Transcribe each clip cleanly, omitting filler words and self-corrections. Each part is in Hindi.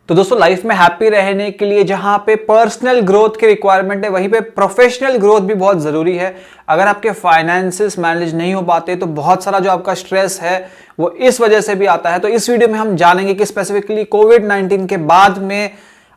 तो दोस्तों लाइफ में हैप्पी रहने के लिए जहां पे पर्सनल ग्रोथ की रिक्वायरमेंट है, वहीं पे प्रोफेशनल ग्रोथ भी बहुत जरूरी है। अगर आपके फाइनेंसेस मैनेज नहीं हो पाते तो बहुत सारा जो आपका स्ट्रेस है वो इस वजह से भी आता है। तो इस वीडियो में हम जानेंगे कि स्पेसिफिकली कोविड-19 के बाद में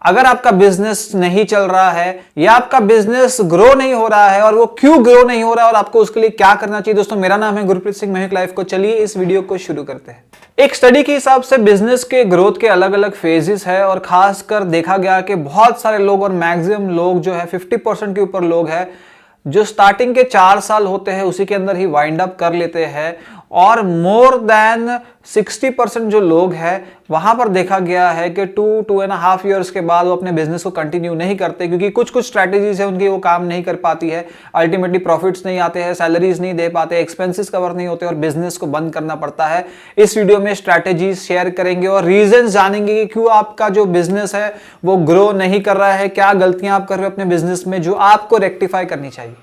अगर आपका बिजनेस नहीं चल रहा है या आपका बिजनेस ग्रो नहीं हो रहा है और वो क्यों ग्रो नहीं हो रहा है और आपको उसके लिए क्या करना चाहिए। दोस्तों मेरा नाम है गुरप्रीत सिंह महक लाइफ को। चलिए इस वीडियो को शुरू करते हैं। एक स्टडी के हिसाब से बिजनेस के ग्रोथ के अलग अलग फेजेस है और खासकर देखा गया कि बहुत सारे लोग और मैक्सिमम लोग जो है 50% के ऊपर लोग हैं जो स्टार्टिंग के 4 साल होते हैं उसी के अंदर ही वाइंड अप कर लेते हैं और मोर देन 60% जो लोग हैं वहां पर देखा गया है कि 2.5 ईयर्स के बाद वो अपने बिजनेस को कंटिन्यू नहीं करते क्योंकि कुछ स्ट्रैटेजीज है उनकी वो काम नहीं कर पाती है। अल्टीमेटली प्रॉफिट्स नहीं आते हैं, सैलरीज नहीं दे पाते, एक्सपेंसेस कवर नहीं होते और बिजनेस को बंद करना पड़ता है। इस वीडियो में स्ट्रैटेजीज शेयर करेंगे और रीजन जानेंगे कि क्यों आपका जो बिजनेस है वो ग्रो नहीं कर रहा है, क्या गलतियां आप कर रहे हो अपने बिजनेस में जो आपको रेक्टिफाई करनी चाहिए।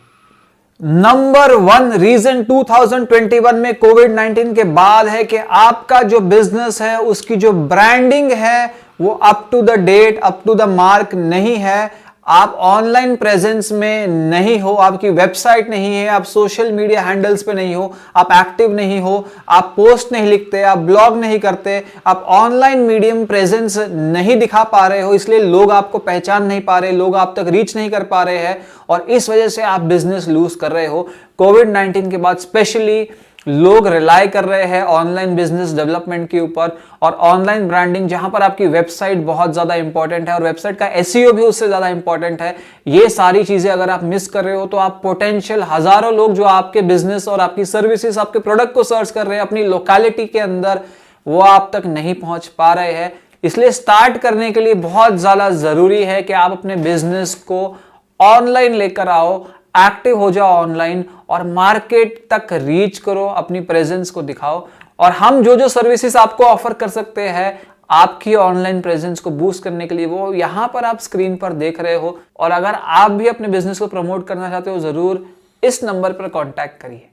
नंबर 1 रीजन 2021 में कोविड-19 के बाद है कि आपका जो बिजनेस है उसकी जो ब्रांडिंग है वो up to the date, up to the mark नहीं है। आप ऑनलाइन प्रेजेंस में नहीं हो, आपकी वेबसाइट नहीं है, आप सोशल मीडिया हैंडल्स पे नहीं हो, आप एक्टिव नहीं हो, आप पोस्ट नहीं लिखते, आप ब्लॉग नहीं करते, आप ऑनलाइन मीडियम प्रेजेंस नहीं दिखा पा रहे हो, इसलिए लोग आपको पहचान नहीं पा रहे, लोग आप तक रीच नहीं कर पा रहे हैं और इस वजह से आप बिजनेस लूज कर रहे हो। कोविड-19 के बाद स्पेशली लोग रिलाई कर रहे हैं ऑनलाइन बिजनेस डेवलपमेंट के ऊपर और ऑनलाइन ब्रांडिंग, जहां पर आपकी वेबसाइट बहुत ज्यादा इंपॉर्टेंट है और वेबसाइट का एसईओ भी उससे ज्यादा इंपॉर्टेंट है। ये सारी चीजें अगर आप मिस कर रहे हो तो आप पोटेंशियल हजारों लोग जो आपके बिजनेस और आपकी सर्विसेज, आपके प्रोडक्ट को सर्च कर रहे हैं अपनी लोकेलिटी के अंदर, वो आप तक नहीं पहुंच पा रहे हैं। इसलिए स्टार्ट करने के लिए बहुत ज्यादा जरूरी है कि आप अपने बिजनेस को ऑनलाइन लेकर आओ, एक्टिव हो जाओ ऑनलाइन और मार्केट तक रीच करो, अपनी प्रेजेंस को दिखाओ। और हम जो सर्विसेज आपको ऑफर कर सकते हैं आपकी ऑनलाइन प्रेजेंस को बूस्ट करने के लिए, वो यहां पर आप स्क्रीन पर देख रहे हो। और अगर आप भी अपने बिजनेस को प्रमोट करना चाहते हो जरूर इस नंबर पर कॉन्टैक्ट करिए।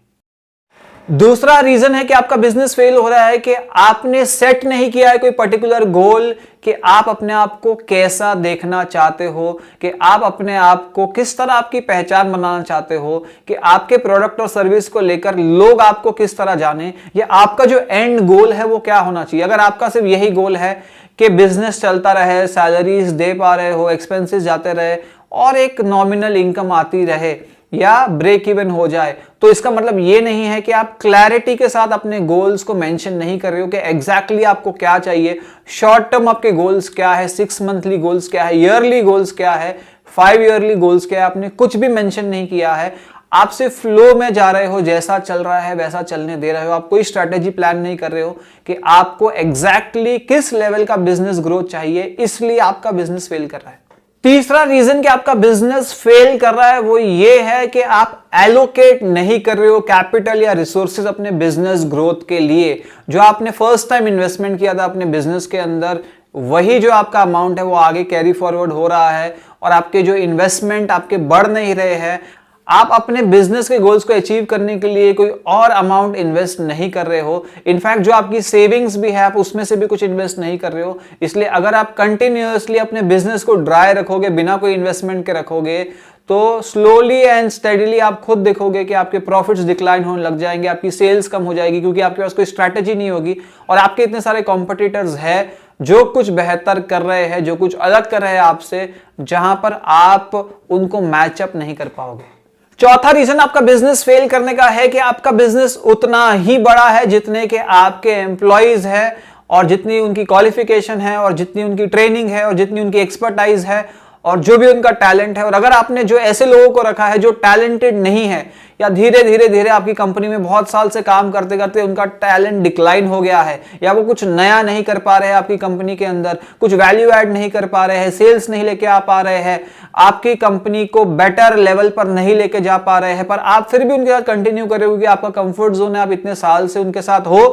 दूसरा रीजन है कि आपका बिजनेस फेल हो रहा है कि आपने सेट नहीं किया है कोई पर्टिकुलर गोल कि आप अपने आप को कैसा देखना चाहते हो, कि आप अपने आप को किस तरह आपकी पहचान बनाना चाहते हो, कि आपके प्रोडक्ट और सर्विस को लेकर लोग आपको किस तरह जाने, या आपका जो एंड गोल है वो क्या होना चाहिए। अगर आपका सिर्फ यही गोल है कि बिजनेस चलता रहे, सैलरीज दे पा रहे हो, एक्सपेंसेस जाते रहे और एक नॉमिनल इनकम आती रहे या ब्रेक इवन हो जाए, तो इसका मतलब ये नहीं है कि आप क्लैरिटी के साथ अपने गोल्स को मेंशन नहीं कर रहे हो कि एग्जैक्टली आपको क्या चाहिए। शॉर्ट टर्म आपके गोल्स क्या है, 6 मंथली गोल्स क्या है, ईयरली गोल्स क्या है, 5 ईयरली गोल्स क्या है, आपने कुछ भी मेंशन नहीं किया है। आप सिर्फ फ्लो में जा रहे हो, जैसा चल रहा है वैसा चलने दे रहे हो। आप कोई स्ट्रैटेजी प्लान नहीं कर रहे हो कि आपको एग्जैक्टली किस लेवल का बिजनेस ग्रोथ चाहिए, इसलिए आपका बिजनेस फेल कर रहा है। तीसरा रीजन कि आपका बिजनेस फेल कर रहा है वो ये है कि आप एलोकेट नहीं कर रहे हो कैपिटल या रिसोर्सेज अपने बिजनेस ग्रोथ के लिए। जो आपने फर्स्ट टाइम इन्वेस्टमेंट किया था अपने बिजनेस के अंदर, वही जो आपका अमाउंट है वो आगे कैरी फॉरवर्ड हो रहा है और आपके जो इन्वेस्टमेंट आपके बढ़ नहीं रहे हैं। आप अपने बिजनेस के गोल्स को अचीव करने के लिए कोई और अमाउंट इन्वेस्ट नहीं कर रहे हो। इनफैक्ट जो आपकी सेविंग्स भी है आप उसमें से भी कुछ इन्वेस्ट नहीं कर रहे हो। इसलिए अगर आप कंटिन्यूअसली अपने बिजनेस को ड्राई रखोगे, बिना कोई इन्वेस्टमेंट के रखोगे, तो स्लोली एंड स्टेडीली आप खुद देखोगे कि आपके प्रॉफिट्स डिक्लाइन होने लग जाएंगे, आपकी सेल्स कम हो जाएगी क्योंकि आपके पास कोई स्ट्रैटेजी नहीं होगी और आपके इतने सारे कॉम्पिटिटर्स हैं जो कुछ बेहतर कर रहे हैं, जो कुछ अलग कर रहे हैं आपसे, जहां पर आप उनको मैचअप नहीं कर पाओगे। चौथा रीजन आपका बिजनेस फेल करने का है कि आपका बिजनेस उतना ही बड़ा है जितने के आपके एम्प्लॉइज है और जितनी उनकी क्वालिफिकेशन है और जितनी उनकी ट्रेनिंग है और जितनी उनकी एक्सपर्टाइज है और जो भी उनका टैलेंट है। और अगर आपने जो ऐसे लोगों को रखा है जो टैलेंटेड नहीं है या धीरे धीरे आपकी कंपनी में बहुत साल से काम करते करते उनका टैलेंट डिक्लाइन हो गया है या वो कुछ नया नहीं कर पा रहे हैं आपकी कंपनी के अंदर, कुछ वैल्यू ऐड नहीं कर पा रहे हैं, सेल्स नहीं लेके आ पा रहे हैं, आपकी कंपनी को बेटर लेवल पर नहीं लेके जा पा रहे हैं, पर आप फिर भी उनके साथ कंटिन्यू कर रहे हो क्योंकि आपका कंफर्ट जोन है, आप इतने साल से उनके साथ हो,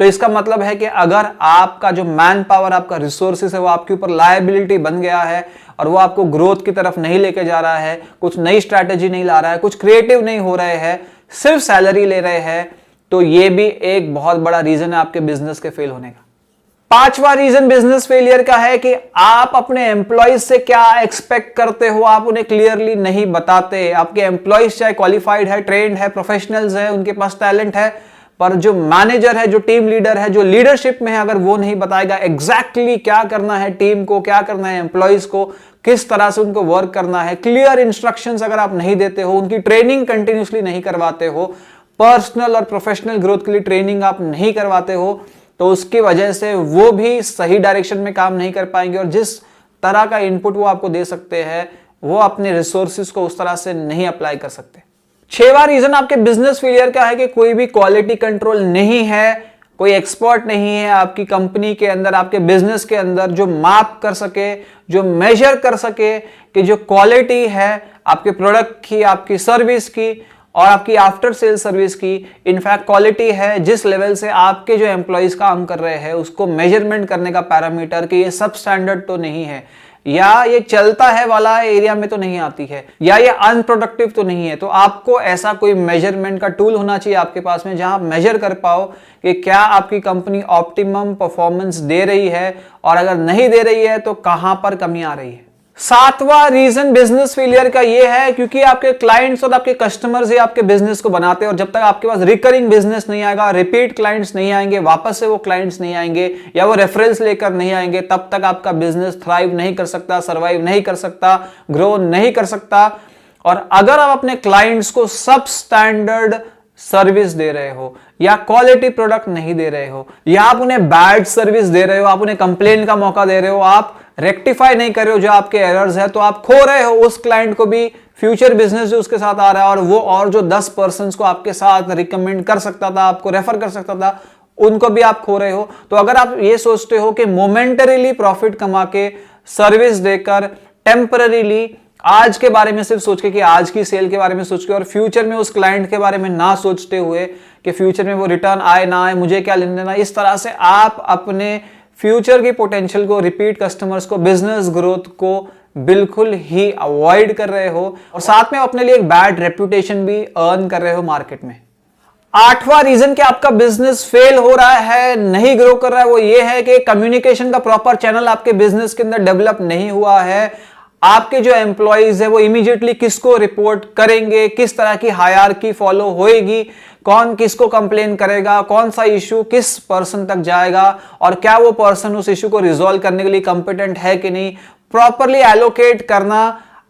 तो इसका मतलब है कि अगर आपका जो मैन पावर, आपका रिसोर्सेस है वो आपके ऊपर लायबिलिटी बन गया है और वो आपको ग्रोथ की तरफ नहीं लेके जा रहा है, कुछ नई स्ट्रैटेजी नहीं ला रहा है, कुछ क्रिएटिव नहीं हो रहे हैं, सिर्फ सैलरी ले रहे हैं, तो ये भी एक बहुत बड़ा रीजन है आपके बिजनेस के फेल होने का। पांचवा रीजन बिजनेस फेलियर का है कि आप अपने एम्प्लॉयज से क्या एक्सपेक्ट करते हो आप उन्हें क्लियरली नहीं बताते। आपके एम्प्लॉयज चाहे क्वालिफाइड है, ट्रेंड है, प्रोफेशनल्स है, उनके पास टैलेंट है, पर जो मैनेजर है, जो टीम लीडर है, जो लीडरशिप में है, अगर वो नहीं बताएगा एग्जैक्टली क्या करना है टीम को, क्या करना है एम्प्लॉयज को, किस तरह से उनको वर्क करना है, क्लियर इंस्ट्रक्शंस अगर आप नहीं देते हो, उनकी ट्रेनिंग कंटिन्यूसली नहीं करवाते हो, पर्सनल और प्रोफेशनल ग्रोथ के लिए ट्रेनिंग आप नहीं करवाते हो, तो उसकी वजह से वो भी सही डायरेक्शन में काम नहीं कर पाएंगे और जिस तरह का इनपुट वो आपको दे सकते हैं वो अपने रिसोर्सेज को उस तरह से नहीं अप्लाई कर सकते। छठवां रीजन आपके बिजनेस फेलियर का है कि कोई भी क्वालिटी कंट्रोल नहीं है, कोई एक्सपर्ट नहीं है आपकी कंपनी के अंदर, आपके बिजनेस के अंदर जो माप कर सके, जो मेजर कर सके कि जो क्वालिटी है आपके प्रोडक्ट की, आपकी सर्विस की और आपकी आफ्टर सेल सर्विस की, इनफैक्ट क्वालिटी है जिस लेवल से आपके जो एम्प्लॉइज काम कर रहे हैं उसको मेजरमेंट करने का पैरामीटर कि ये सब स्टैंडर्ड तो नहीं है, या ये चलता है वाला एरिया में तो नहीं आती है, या ये अनप्रोडक्टिव तो नहीं है। तो आपको ऐसा कोई मेजरमेंट का टूल होना चाहिए आपके पास में जहां आप मेजर कर पाओ कि क्या आपकी कंपनी ऑप्टिमम परफॉर्मेंस दे रही है और अगर नहीं दे रही है तो कहां पर कमी आ रही है। सातवां रीजन बिजनेस फेलियर का यह है क्योंकि आपके क्लाइंट्स और आपके कस्टमर्स ही आपके बिजनेस को बनाते हैं और जब तक आपके पास रिकरिंग बिजनेस नहीं आएगा, रिपीट क्लाइंट्स नहीं आएंगे, वापस से वो क्लाइंट्स नहीं आएंगे या वो रेफरेंस लेकर नहीं आएंगे, तब तक आपका बिजनेस थ्राइव नहीं कर सकता, सर्वाइव नहीं कर सकता, ग्रो नहीं कर सकता। और अगर आप अपने क्लाइंट्स को सब स्टैंडर्ड सर्विस दे रहे हो या क्वालिटी प्रोडक्ट नहीं दे रहे हो या आप उन्हें बैड सर्विस दे रहे हो, आप उन्हें कंप्लेन का मौका दे रहे हो, आप रेक्टिफाई नहीं कर रहे हो जो आपके एरर्स है, तो आप खो रहे हो उस क्लाइंट को भी, फ्यूचर बिजनेस जो उसके साथ आ रहा है और वो और जो 10 पर्सन्स को आपके साथ रिकमेंड कर सकता था, आपको रेफर कर सकता था, उनको भी आप खो रहे हो। तो अगर आप ये सोचते हो कि मोमेंटरीली प्रॉफिट कमा के, सर्विस देकर, टेम्पररीली आज के बारे में सिर्फ सोच के कि आज की सेल के बारे में सोच के और फ्यूचर में उस क्लाइंट के बारे में ना सोचते हुए कि फ्यूचर में वो रिटर्न आए ना आए, मुझे क्या लेना देना, इस तरह से आप अपने फ्यूचर की पोटेंशियल को, रिपीट कस्टमर्स को, बिजनेस ग्रोथ को बिल्कुल ही अवॉइड कर रहे हो और साथ में अपने लिए एक बैड रेपुटेशन भी अर्न कर रहे हो मार्केट में। आठवां रीजन कि आपका बिजनेस फेल हो रहा है, नहीं ग्रो कर रहा है, वो ये है कि कम्युनिकेशन का प्रॉपर चैनल आपके बिजनेस के अंदर डेवलप नहीं हुआ है। आपके जो एम्प्लॉइज है वो इमीडिएटली किसको रिपोर्ट करेंगे, किस तरह की हायरार्की फॉलो होएगी, कौन किसको कंप्लेन करेगा, कौन सा इशू किस पर्सन तक जाएगा और क्या वो पर्सन उस इशू को रिजॉल्व करने के लिए कॉम्पिटेंट है कि नहीं, प्रॉपरली एलोकेट करना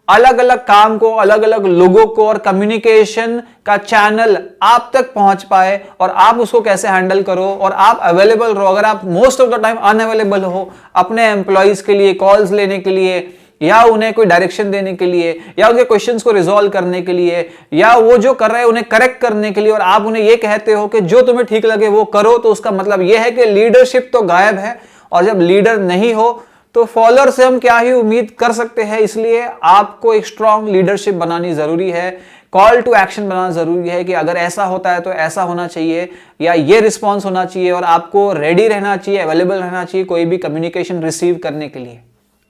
अलग अलग काम को, अलग अलग लोगों को और कम्युनिकेशन का चैनल आप तक पहुंच पाए और आप उसको कैसे हैंडल करो और आप अवेलेबल रहो। अगर आप most of the time unavailable हो अपने एम्प्लॉइज के लिए, कॉल्स लेने के लिए या उन्हें कोई डायरेक्शन देने के लिए या उनके क्वेश्चंस को रिजॉल्व करने के लिए या वो जो कर रहे हैं उन्हें करेक्ट करने के लिए, और आप उन्हें ये कहते हो कि जो तुम्हें ठीक लगे वो करो, तो उसका मतलब ये है कि लीडरशिप तो गायब है और जब लीडर नहीं हो तो फॉलोअर से हम क्या ही उम्मीद कर सकते हैं। इसलिए आपको एक स्ट्रॉन्ग लीडरशिप बनानी जरूरी है, कॉल टू एक्शन बनाना जरूरी है कि अगर ऐसा होता है तो ऐसा होना चाहिए या ये रिस्पॉन्स होना चाहिए और आपको रेडी रहना चाहिए, अवेलेबल रहना चाहिए कोई भी कम्युनिकेशन रिसीव करने के लिए।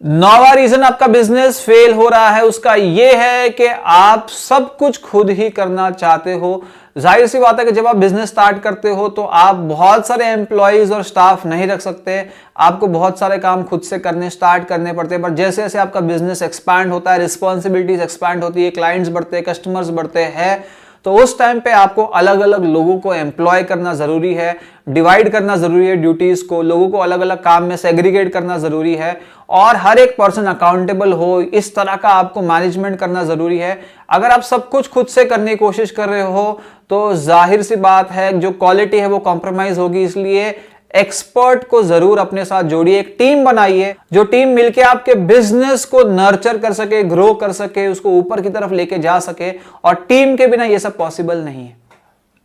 नौवां रीजन आपका बिजनेस फेल हो रहा है उसका यह है कि आप सब कुछ खुद ही करना चाहते हो। जाहिर सी बात है कि जब आप बिजनेस स्टार्ट करते हो तो आप बहुत सारे एम्प्लॉइज और स्टाफ नहीं रख सकते, आपको बहुत सारे काम खुद से करने स्टार्ट करने पड़ते हैं। पर जैसे जैसे आपका बिजनेस एक्सपैंड होता है, रिस्पॉन्सिबिलिटीज एक्सपैंड होती है, क्लाइंट्स बढ़ते हैं, कस्टमर्स बढ़ते हैं, तो उस टाइम पे आपको अलग अलग लोगों को एम्प्लॉय करना जरूरी है, डिवाइड करना जरूरी है ड्यूटीज को, लोगों को अलग अलग काम में सेग्रीगेट करना जरूरी है और हर एक पर्सन अकाउंटेबल हो, इस तरह का आपको मैनेजमेंट करना जरूरी है। अगर आप सब कुछ खुद से करने की कोशिश कर रहे हो तो जाहिर सी बात है जो क्वालिटी है वो कॉम्प्रोमाइज होगी। इसलिए एक्सपर्ट को जरूर अपने साथ जोड़िए, एक टीम बनाइए जो टीम मिलके आपके बिजनेस को नर्चर कर सके, ग्रो कर सके, उसको ऊपर की तरफ लेके जा सके, और टीम के बिना ये सब पॉसिबल नहीं है।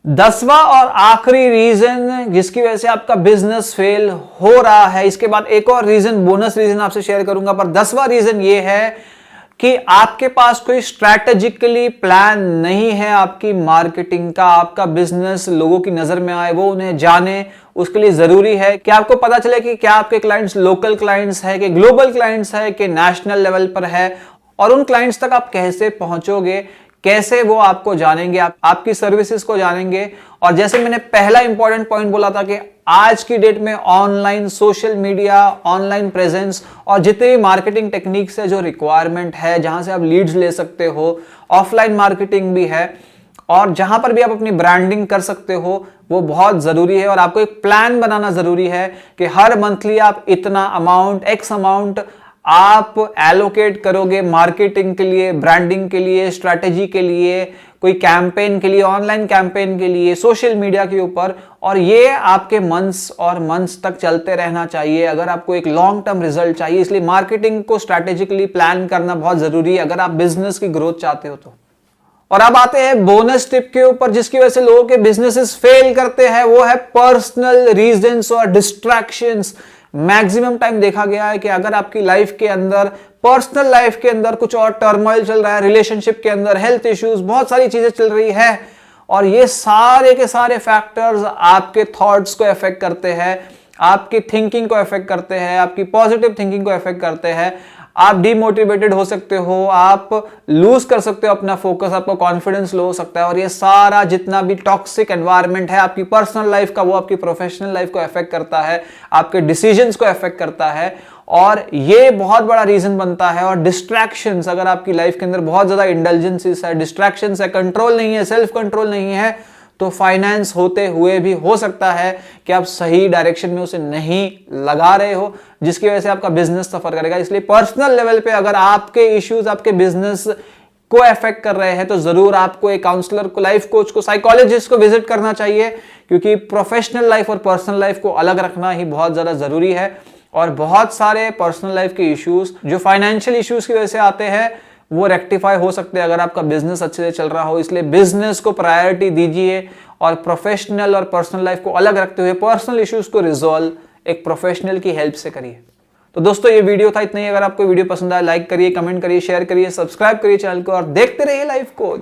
10वां और आखिरी रीजन जिसकी वजह से आपका बिजनेस फेल हो रहा है, इसके बाद एक और रीजन, बोनस रीजन आपसे शेयर करूंगा, पर 10वां रीजन ये है कि आपके पास कोई स्ट्रैटेजिकली प्लान नहीं है आपकी मार्केटिंग का। आपका बिजनेस लोगों की नजर में आए, वो उन्हें जाने, उसके लिए जरूरी है कि आपको पता चले कि क्या आपके क्लाइंट्स लोकल क्लाइंट्स है कि ग्लोबल क्लाइंट्स है कि नेशनल लेवल पर है, और उन क्लाइंट्स तक आप कैसे पहुंचोगे, कैसे वो आपको जानेंगे, आपकी सर्विसेज को जानेंगे। और जैसे मैंने पहला इंपॉर्टेंट पॉइंट बोला था कि आज की डेट में online social media, online presence और जितने भी मार्केटिंग टेक्निक्स है, जो रिक्वायरमेंट है, जहां से आप लीड्स ले सकते हो, ऑफलाइन मार्केटिंग भी है और जहां पर भी आप अपनी ब्रांडिंग कर सकते हो, वो बहुत जरूरी है। और आपको एक प्लान बनाना जरूरी है कि हर मंथली आप इतना अमाउंट, एक्स अमाउंट आप एलोकेट करोगे मार्केटिंग के लिए, ब्रांडिंग के लिए, स्ट्रैटेजी के लिए, कोई कैंपेन के लिए, ऑनलाइन कैंपेन के लिए, सोशल मीडिया के ऊपर। और ये आपके मंथ्स और मंथ्स तक चलते रहना चाहिए अगर आपको एक लॉन्ग टर्म रिजल्ट चाहिए। इसलिए मार्केटिंग को स्ट्रैटेजिकली प्लान करना बहुत जरूरी है अगर आप बिजनेस की ग्रोथ चाहते हो तो। और अब आते हैं बोनस टिप के ऊपर, जिसकी वजह से लोगों के बिजनेसेस फेल करते हैं, वो है पर्सनल रीजंस और डिस्ट्रैक्शंस। मैक्सिमम टाइम देखा गया है कि अगर आपकी लाइफ के अंदर, पर्सनल लाइफ के अंदर कुछ और टर्मोइल चल रहा है, रिलेशनशिप के अंदर हेल्थ इश्यूज, बहुत सारी चीजें चल रही है और ये सारे के सारे फैक्टर्स आपके थॉट्स को अफेक्ट करते हैं, आपकी थिंकिंग को अफेक्ट करते हैं, आपकी पॉजिटिव थिंकिंग को अफेक्ट करते हैं। आप डिमोटिवेटेड हो सकते हो, आप लूज कर सकते हो अपना फोकस, आपका कॉन्फिडेंस लो हो सकता है। और ये सारा जितना भी टॉक्सिक एनवायरनमेंट है आपकी पर्सनल लाइफ का, वो आपकी प्रोफेशनल लाइफ को अफेक्ट करता है, आपके डिसीजंस को अफेक्ट करता है और ये बहुत बड़ा रीजन बनता है। और डिस्ट्रैक्शंस, अगर आपकी लाइफ के अंदर बहुत ज्यादा इंडल्जेंसीज है, डिस्ट्रैक्शंस है, कंट्रोल नहीं है, सेल्फ कंट्रोल नहीं है, तो फाइनेंस होते हुए भी हो सकता है कि आप सही डायरेक्शन में उसे नहीं लगा रहे हो, जिसकी वजह से आपका बिजनेस सफर करेगा। इसलिए पर्सनल लेवल पे अगर आपके इश्यूज आपके बिजनेस को अफेक्ट कर रहे हैं तो जरूर आपको एक काउंसलर को, लाइफ कोच को, साइकोलॉजिस्ट को विजिट करना चाहिए, क्योंकि प्रोफेशनल लाइफ और पर्सनल लाइफ को अलग रखना ही बहुत ज्यादा जरूरी है। और बहुत सारे पर्सनल लाइफ के इश्यूज जो फाइनेंशियल इश्यूज की वजह से आते हैं वो रेक्टिफाई हो सकते हैं अगर आपका बिजनेस अच्छे से चल रहा हो। इसलिए बिजनेस को प्रायोरिटी दीजिए और प्रोफेशनल और पर्सनल लाइफ को अलग रखते हुए पर्सनल इश्यूज को रिजॉल्व एक प्रोफेशनल की हेल्प से करिए। तो दोस्तों ये वीडियो था, इतना ही। अगर आपको वीडियो पसंद आया लाइक करिए, कमेंट करिए, शेयर करिए, सब्सक्राइब करिए चैनल को और देखते रहिए लाइफ कोच।